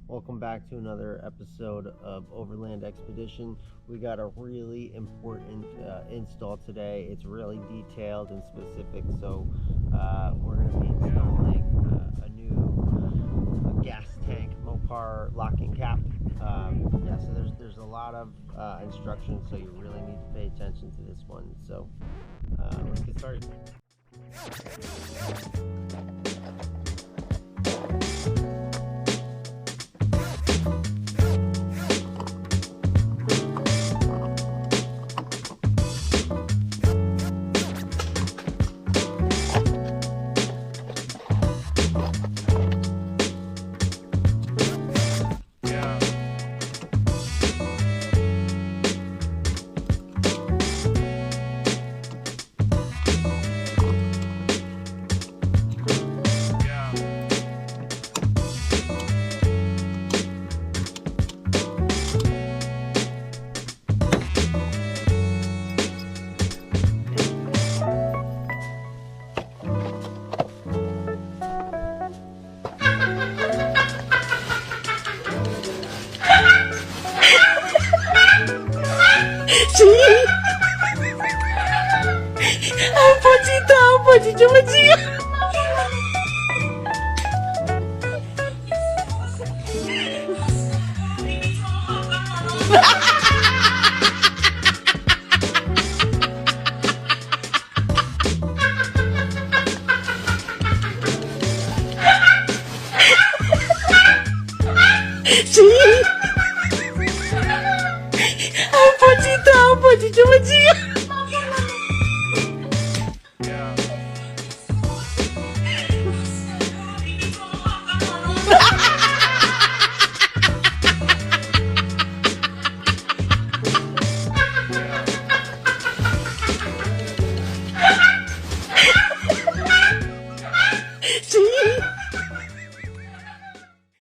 Welcome back to another episode of Overland Expedition. We got a really important install today. It's really detailed and specific, so we're going to be installing a new gas tank MOPAR locking cap. So there's a lot of instructions, so you really need to pay attention to this one. So let's get started. Apa sih coba sih. Apa sih coba sih.